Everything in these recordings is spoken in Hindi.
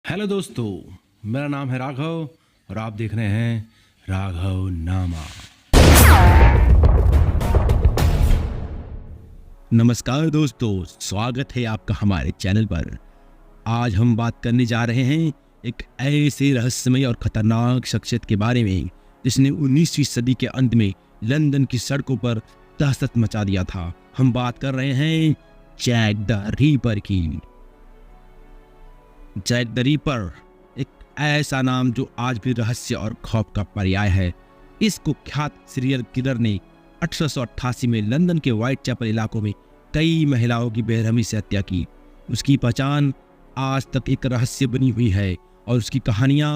हेलो दोस्तों, मेरा नाम है राघव और आप देख रहे हैं राघव नामा। नमस्कार दोस्तों, स्वागत है आपका हमारे चैनल पर। आज हम बात करने जा रहे हैं एक ऐसे रहस्यमय और खतरनाक शख्सियत के बारे में जिसने 19वीं सदी के अंत में लंदन की सड़कों पर दहशत मचा दिया था। हम बात कर रहे हैं जैक द रीपर की। जैक द रीपर एक ऐसा नाम जो आज भी रहस्य और खौफ का पर्याय है। इस कुख्यात सीरियल किलर ने 1888 में लंदन के व्हाइट चैपल इलाकों में कई महिलाओं की बेरहमी से हत्या की। उसकी पहचान आज तक एक रहस्य बनी हुई है और उसकी कहानियां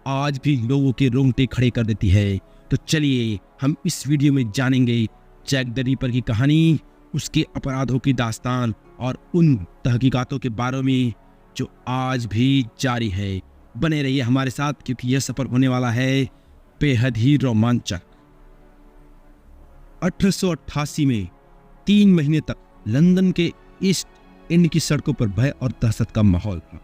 आज भी लोगों के रोंगटे खड़े कर देती है। तो चलिए हम इस वीडियो में जानेंगे जैक द रीपर की कहानी, उसके अपराधों की दास्तान और उन तहकीकातों के बारे में जो आज भी जारी है। बने रहिए हमारे साथ क्योंकि यह सफर होने वाला है बेहद ही रोमांचक। 1888 में 3 महीने तक लंदन के ईस्ट एंड की सड़कों पर भय और दहशत का माहौल था।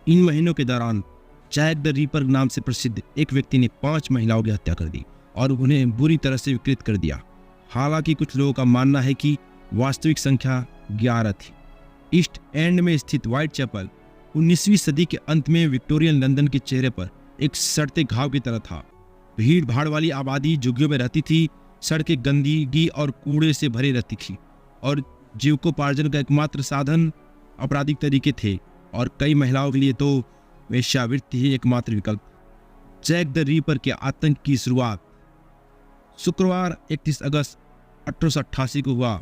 इन महीनों के दौरान जैक द रीपर नाम से प्रसिद्ध एक व्यक्ति ने 5 महिलाओं की हत्या कर दी और उन्हें बुरी तरह से विकृत कर दिया। हालांकि कुछ लोगों का मानना है कि वास्तविक संख्या 11 थी। ईस्ट एंड में स्थित व्हाइट चैपल 19वीं सदी के अंत में विक्टोरियन लंदन के चेहरे पर एक सड़ते घाव की तरह था। भीड़ भाड़ वाली आबादी झुग्गियों में रहती थी, सड़कें गंदगी और कूड़े से भरी रहती थी और जीविकोपार्जन का एकमात्र साधन आपराधिक तरीके थे और कई महिलाओं के लिए तो वेश्यावृत्ति ही एकमात्र विकल्प। जैक द रीपर के आतंक की शुरुआत शुक्रवार 31 अगस्त 1888 को हुआ,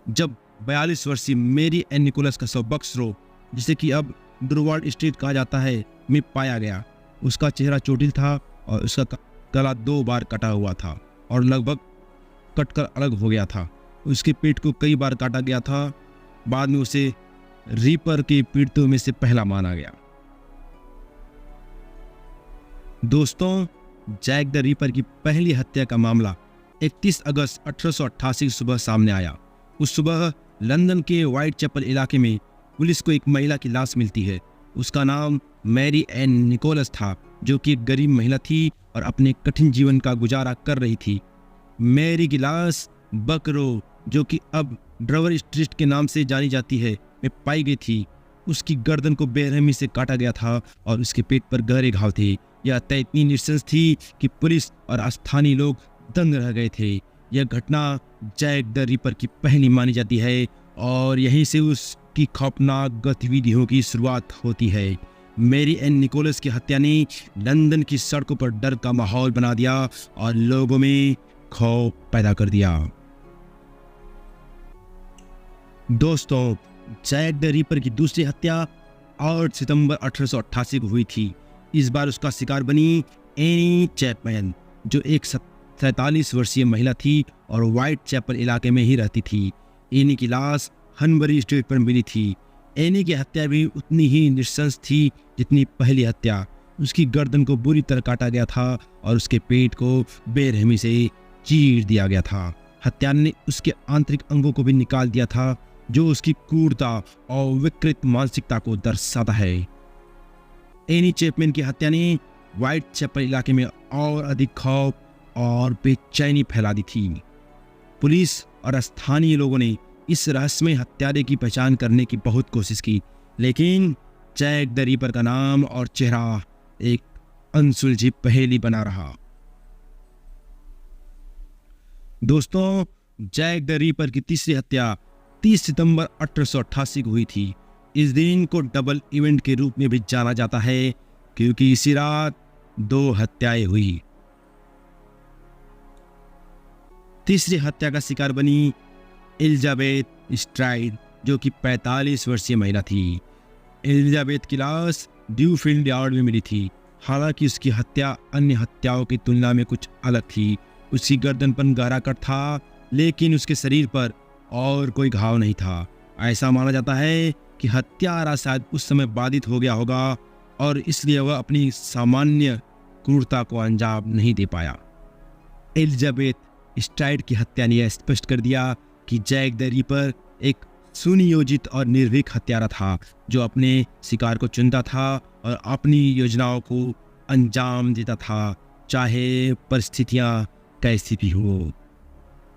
जब 42 वर्षीय मेरी एन निकोलस का शव बक्स रो, जिसे कि अब ड्रूवार्ड स्ट्रीट कहा जाता है, में पाया गया। उसका चेहरा चोटिल था और उसका गला 2 बार कटा हुआ था और लगभग कटकर अलग हो गया था। उसके पेट को कई बार काटा गया था। बाद में उसे रीपर के पीड़ितों में से पहला माना गया। दोस्तों, जैक द रीपर की पहली हत्या का मामला 31 अगस्त 1888 की सुबह सामने आया। उस सुबह लंदन के व्हाइट चैपल इलाके में पुलिस को एक महिला की लाश मिलती है। उसका नाम मैरी एन निकोलस था, जो कि एक गरीब महिला थी और अपने कठिन जीवन का गुजारा कर रही थी। मैरी की लाश बकरो, जो कि अब ड्रवर स्ट्रीट के नाम से जानी जाती है, में पाई गई थी। उसकी गर्दन को बेरहमी से काटा गया था और उसके पेट पर गहरे घाव थे। यह हत्या इतनी नृशंस थी कि पुलिस और स्थानीय लोग दंग रह गए थे। यह घटना जैक द रीपर की पहली मानी जाती है और यहीं से उसकी खौफनाक गतिविधियों की शुरुआत होती है। मैरी एन निकोलस की हत्या ने लंदन की सड़कों पर डर का माहौल बना दिया और लोगों में खौफ पैदा कर दिया। दोस्तों, जैक द रीपर की दूसरी हत्या 8 सितंबर 1888 को हुई थी। इस बार उसका शिकार बनी एनी चैपमैन, जो एक 47 वर्षीय महिला थी और व्हाइट चैपल इलाके में ही रहती थी। एनी की लाश हनबरी स्ट्रीट पर मिली थी। एनी की हत्या भी उतनी ही नृशंस थी जितनी पहली हत्या। उसकी गर्दन को बुरी तरह काटा गया था और उसके पेट को बेरहमी से चीर दिया गया था। हत्या ने उसके आंतरिक अंगों को भी निकाल दिया था, जो उसकी क्रूरता और विकृत मानसिकता को दर्शाता है। एनी चैपमैन की हत्या ने व्हाइट चैपल इलाके में और अधिक खौफ और बेचैनी फैला दी थी। पुलिस और स्थानीय लोगों ने इस रहस्यमय हत्यारे की पहचान करने की बहुत कोशिश की, लेकिन जैक द रीपर का नाम और चेहरा एक अनसुलझी पहेली बना रहा। दोस्तों, जैक द रीपर की तीसरी हत्या 30 सितंबर 1888 को हुई थी। इस दिन को डबल इवेंट के रूप में भी जाना जाता है क्योंकि इसी रात 2 हत्याएं हुई। तीसरी हत्या का शिकार बनी एलिजाबेथ स्ट्राइड, जो कि 45 वर्षीय महिला थी। एलिजाबेथ की लाश ड्यूफील्ड यार्ड में मिली थी। हालांकि उसकी हत्या अन्य हत्याओं की तुलना में कुछ अलग थी। उसकी गर्दन पर गहरा कट था, लेकिन उसके शरीर पर और कोई घाव नहीं था। ऐसा माना जाता है कि हत्यारा शायद उस समय बाधित हो गया होगा और इसलिए वह अपनी सामान्य क्रूरता को अंजाम नहीं दे पाया। एलिजाबेथ स्ट्राइड की हत्या ने यह स्पष्ट कर दिया कि जैक द रीपर एक सुनियोजित और निर्भीक हत्यारा था जो अपने शिकार को चुनता था और अपनी योजनाओं को अंजाम देता था, चाहे परिस्थितियां कैसी भी हो।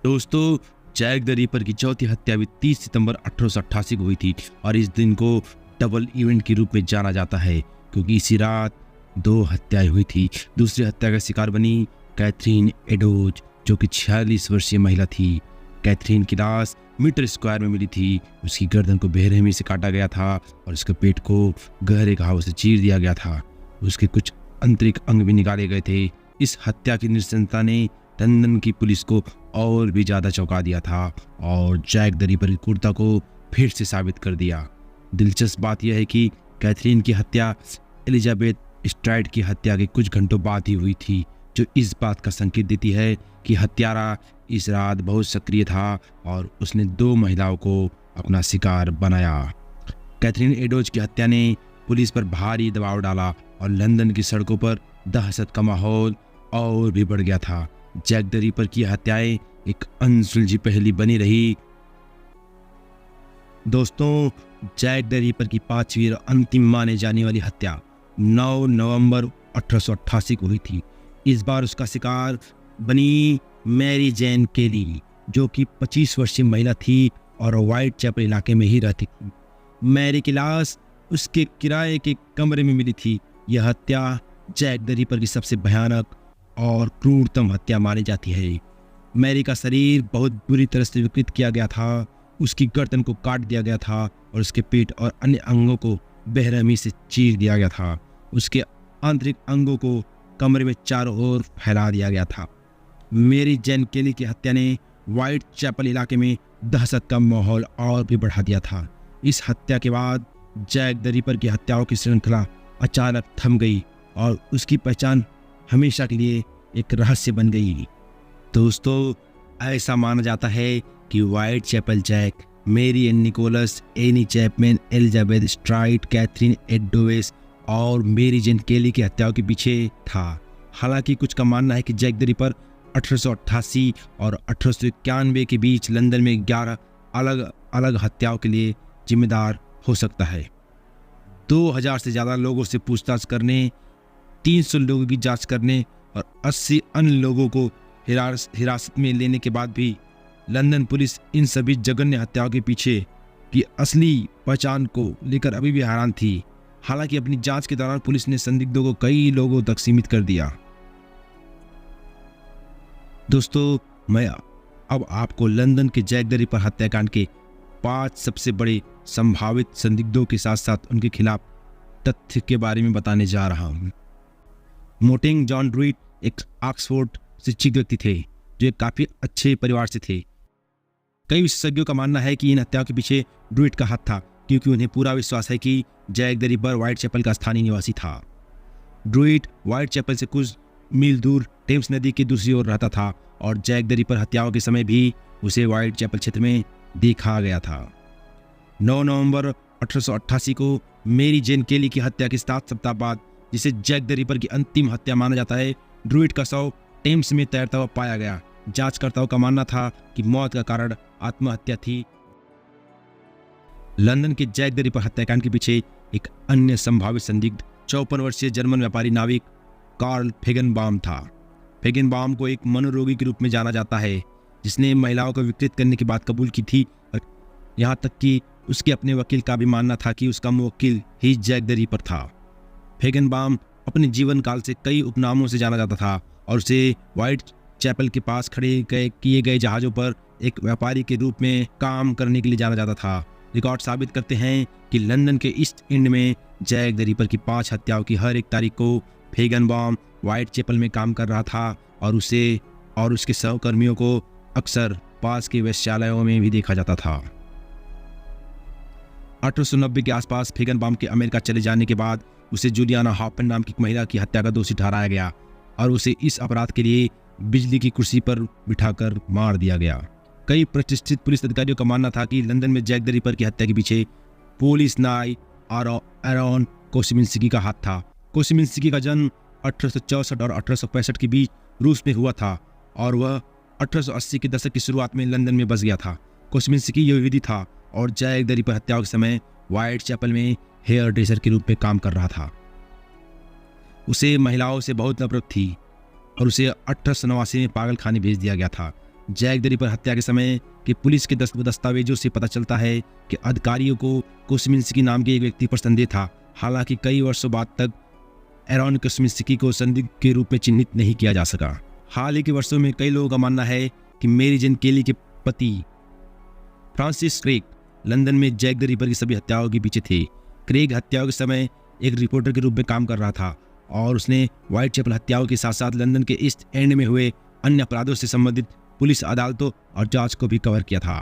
दोस्तों, जैक द रीपर की चौथी हत्या भी 30 सितंबर 1888 को हुई थी और इस दिन को डबल इवेंट के रूप में जाना जाता है क्योंकि इसी रात 2 हत्याएं हुई थी। दूसरी हत्या का शिकार बनी कैथरीन एडोज, जो कि 46 वर्षीय महिला थी। कैथरीन की लाश मीटर स्क्वायर में मिली थी। उसकी गर्दन को बेरहमी से काटा गया था और उसके पेट को गहरे घावों से चीर दिया गया था। उसके कुछ आंतरिक अंग भी निकाले गए थे। इस हत्या की नृशंसता ने लंदन की पुलिस को और भी ज्यादा चौंका दिया था और जैक द रीपर की क्रूरता को फिर से साबित कर दिया। दिलचस्प बात यह है कि कैथरीन की हत्या एलिजाबेथ स्ट्राइड की हत्या के कुछ घंटों बाद ही हुई थी, जो इस बात का संकेत देती है कि हत्यारा इस रात बहुत सक्रिय था और उसने 2 महिलाओं को अपना शिकार बनाया। कैथरीन एडोज की हत्या ने पुलिस पर भारी दबाव डाला और लंदन की सड़कों पर दहशत का माहौल और भी बढ़ गया था। जैक द रीपर की हत्याएं एक अनसुलझी पहेली बनी रही। दोस्तों, जैक द रीपर की 5वीं और अंतिम माने जाने वाली हत्या 9 नवंबर 1888 को हुई थी। इस बार उसका शिकार बनी मैरी जेन केली, जो कि 25 वर्षीय महिला थी और व्हाइट चैपल इलाके में ही रहती थी। मैरी की लाश उसके किराए के कमरे में मिली थी। यह हत्या जैक द रीपर की सबसे भयानक और क्रूरतम हत्या मानी जाती है। मैरी का शरीर बहुत बुरी तरह से विकृत किया गया था। उसकी गर्दन को काट दिया गया था और उसके पेट और अन्य अंगों को बेरहमी से चीर दिया गया था। उसके आंतरिक अंगों को कमरे में चारों ओर फैला दिया गया था। मैरी जेन केली की हत्या ने व्हाइट चैपल इलाके में दहशत का माहौल और भी बढ़ा दिया था। इस हत्या के बाद जैक द रीपर की हत्याओं की श्रृंखला अचानक थम गई और उसकी पहचान हमेशा के लिए एक रहस्य बन गई। दोस्तों, ऐसा माना जाता है कि Whitechapel Jack, Mary Ann Nichols, Annie Chapman, Elizabeth Stride, Catherine Eddowes और मेरी जेन केली की हत्याओं के पीछे था। हालांकि कुछ का मानना है कि जैक द रीपर 1888 और 1891 के बीच लंदन में 11 अलग अलग हत्याओं के लिए जिम्मेदार हो सकता है। 2000 से ज़्यादा लोगों से पूछताछ करने, 300 लोगों की जांच करने और 80 अन्य लोगों को हिरासत में लेने के बाद भी लंदन पुलिस इन सभी जघन्य हत्याओं के पीछे की असली पहचान को लेकर अभी भी हैरान थी। हालांकि अपनी जांच के दौरान पुलिस ने संदिग्धों को कई लोगों तक सीमित कर दिया। दोस्तों, मैं अब आपको लंदन के जैक द रीपर हत्याकांड के 5 सबसे बड़े संभावित संदिग्धों के साथ साथ उनके खिलाफ तथ्य के बारे में बताने जा रहा हूं। मोटिंग जॉन ड्रूइट एक ऑक्सफोर्ड शिक्षित व्यक्ति थे जो एक काफी अच्छे परिवार से थे। कई विशेषज्ञों का मानना है कि इन हत्याओं के पीछे ड्रूइट का हाथ था क्योंकि उन्हें पूरा विश्वास है कि Jack the Ripper Whitechapel का स्थानीय निवासी था। ड्रूइट व्हाइट चैपल से कुछ मील दूर टेम्स नदी की दूसरी ओर रहता था और जैक द रीपर हत्याओं के समय भी उसे व्हाइट चैपल क्षेत्र में देखा गया था। 9 नवंबर 1888 को मेरी जेन केली की हत्या के 7 सप्ताह बाद, जिसे जैक द रीपर की अंतिम हत्या माना जाता है, ड्रूइट का शव टेम्स में तैरता हुआ पाया गया। जांचकर्ताओं का मानना था कि मौत का कारण आत्महत्या थी। लंदन के जैक द रीपर हत्याकांड के पीछे एक अन्य संभावित संदिग्ध 54 वर्षीय जर्मन व्यापारी नाविक कार्ल फेगनबाम था। फेगनबाम को एक मनोरोगी के रूप में जाना जाता है जिसने महिलाओं को विकृत करने की बात कबूल की थी। यहाँ तक कि उसके अपने वकील का भी मानना था कि उसका मुवक्किल ही जैक द रीपर था। फेगनबाम अपने जीवन काल से कई उपनामों से जाना जाता था और उसे व्हाइट चैपल के पास खड़े किए गए जहाज़ों पर एक व्यापारी के रूप में काम करने के लिए जाना जाता था। रिकॉर्ड साबित करते हैं कि लंदन के ईस्ट एंड में जैक द रीपर की 5 हत्याओं की हर एक तारीख को फेगनबाम व्हाइट चैपल में काम कर रहा था और उसे और उसके सहकर्मियों को अक्सर पास के वेश्यालयों में भी देखा जाता था। 1890 के आसपास फेगनबाम के अमेरिका चले जाने के बाद उसे जूलियाना हॉपन नाम की एक महिला की हत्या का दोषी ठहराया गया और उसे इस अपराध के लिए बिजली की कुर्सी पर बिठाकर मार दिया गया। कई प्रतिष्ठित पुलिस अधिकारियों का मानना था कि लंदन में जैक द रीपर की हत्या के पीछे पुलिस नाई एरोन कोसिमिन्स्की का हाथ था। कोसिमिन्स्की का जन्म 1864 और 1865 के बीच रूस में हुआ था और वह 1880 के दशक की शुरुआत में लंदन में बस गया था। कोसिमिन्स्की यहूदी था और जैक द रिपर हत्याओं के समय व्हाइट चैपल में हेयर ड्रेसर के रूप में काम कर रहा था। उसे महिलाओं से बहुत नफरत थी और उसे 1889 में पागल खाने भेज दिया गया था। जैक द रिपर हत्या के समय के पुलिस के दस्तावेजों से पता चलता है कि अधिकारियों को कोस्मिंस्की नाम के एक व्यक्ति पर संदेह था। हालांकि कई वर्षों बाद तक एरॉन कोस्मिंस्की को संदिग्ध के रूप में चिन्हित नहीं किया जा सका। हाल ही के वर्षों में कई लोगों का मानना है कि मेरी जेन केली के पति फ्रांसिस क्रेग लंदन में जैक द रिपर की सभी हत्याओं के पीछे थे। क्रेग हत्याओं के समय एक रिपोर्टर के रूप में काम कर रहा था और उसने व्हाइट चैपल हत्याओं के साथ साथ लंदन के ईस्ट एंड में हुए अन्य अपराधों से संबंधित पुलिस अदालतों और जांच को भी कवर किया था।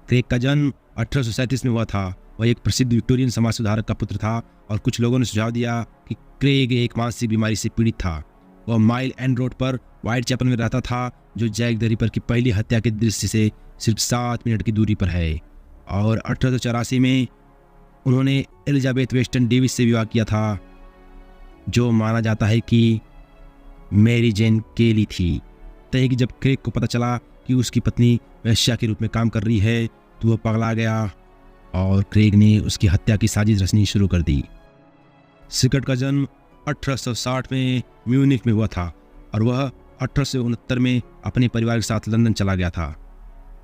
क्रेग का जन्म 1837 में हुआ था। वह एक प्रसिद्ध विक्टोरियन समाज सुधारक का पुत्र था और कुछ लोगों ने सुझाव दिया कि क्रेग एक मानसिक बीमारी से पीड़ित था। वह माइल एंड रोड पर व्हाइट चैपल में रहता था, जो जैक द रिपर की पहली हत्या के दृश्य से सिर्फ 7 मिनट की दूरी पर है। और 1884 में उन्होंने एलिजाबेथ वेस्टन डेविस से विवाह किया था, जो माना जाता है कि मेरी जेन केली थी। तय कि जब क्रेग को पता चला कि उसकी पत्नी वेश्या के रूप में काम कर रही है तो वह पगला गया और क्रेग ने उसकी हत्या की साजिश रचनी शुरू कर दी। सिकर्ट का जन्म 1860 में म्यूनिख में हुआ था और वह 1869 में अपने परिवार के साथ लंदन चला गया था।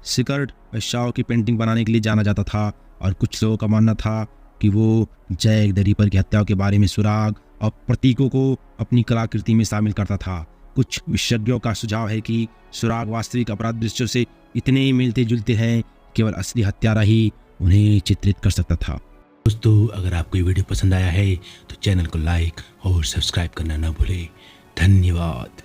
सिकर्ट वेश्याओं की पेंटिंग बनाने के लिए जाना जाता था और कुछ लोगों का मानना था कि वो जैक द रिपर की हत्याओं के बारे में सुराग और प्रतीकों को अपनी कलाकृति में शामिल करता था। कुछ विशेषज्ञों का सुझाव है कि सुराग वास्तविक अपराध दृश्यों से इतने मिलते जुलते हैं, केवल असली हत्यारा ही उन्हें चित्रित कर सकता था। दोस्तों, अगर आपको ये वीडियो पसंद आया है तो चैनल को लाइक और सब्सक्राइब करना ना भूलें। धन्यवाद।